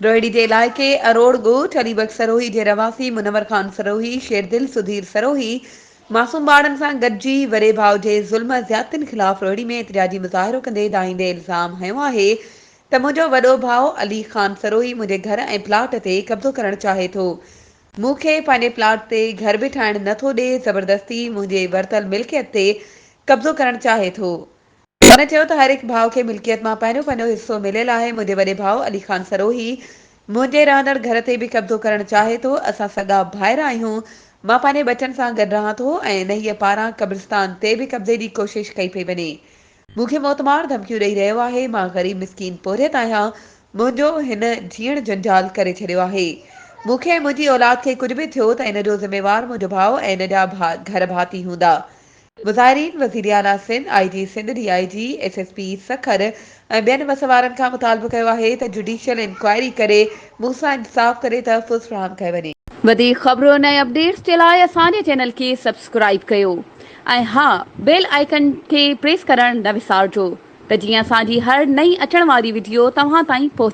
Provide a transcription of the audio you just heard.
रोहिड़ी जे इलाइक़े अरोड़ ॻोठ अलीबग सरोही जे रवासी मुनवर ख़ान सरोही शेरदिल सुधीर सरोही मासूम ॿारनि सां गॾिजी वॾे भाउ जे ज़ुल्म ज़्यादतियुनि ख़िलाफ़ रोहिड़ी में एतिजाजी मुज़ाहिरो कंदे दाहींदे इल्ज़ाम हयो आहे त मुंहिंजो वॾो भाउ अली ख़ान सरोही मुंहिंजे घर ऐं प्लाट ते कब्ज़ो करणु चाहे थो। मूंखे पंहिंजे प्लाट ते घर बि ठाहिणु नथो ॾिए, ज़बरदस्ती मुंहिंजे वरितल मिल्कियत ते कब्ज़ो करणु चाहे थो। हुन चयो त हर हिकु भाउ खे मिल्कियत मां पंहिंजो पंहिंजो हिसो मिलियल आहे। मुंहिंजे वॾे भाउ अली ख़ान सरोही मुंहिंजे रहंदड़ घर ते बि कब्ज़ो करणु चाहे थो। असां सॻा भाइर आहियूं। मां पंहिंजे बचनि सां गॾु रहां थो ऐं इन्हीअ पारां क़ब्रिस्तान ते बि कब्ज़े जी कोशिशि कई पई वञे। मूंखे मौतमार धमकियूं ॾेई रहियो आहे। मां ग़रीब मिसकीन पोरियत आहियां। मुंहिंजो हिन जीअण जंजाल करे छॾियो आहे। मूंखे ऐं मुंहिंजी औलाद खे कुझु बि थियो त इन जो ज़िम्मेवार मुंहिंजो भाउ ऐं इन जा घर भाती हूंदा। मुज़ाहिरीन वज़ीर आला Sindh, IG Sindh, DIG, SSP Sukkur ऐं ॿियनि मसवारनि खां मुतालबो कयो आहे त जुडिशियल इंक्वायरी करे मूंसां इंसाफ़ करे तहफ़ुज़ फ़राहम कयो वञे। वधीक ख़बरुनि ऐं अपडेट्स जे लाइ असांजे चैनल खे सब्सक्राइब कयो ऐं हा, बेल आइकन खे प्रेस करणु न विसारिजो त जीअं असांजी हर नई अचण वारी वीडियो तव्हां ताईं पहुचे।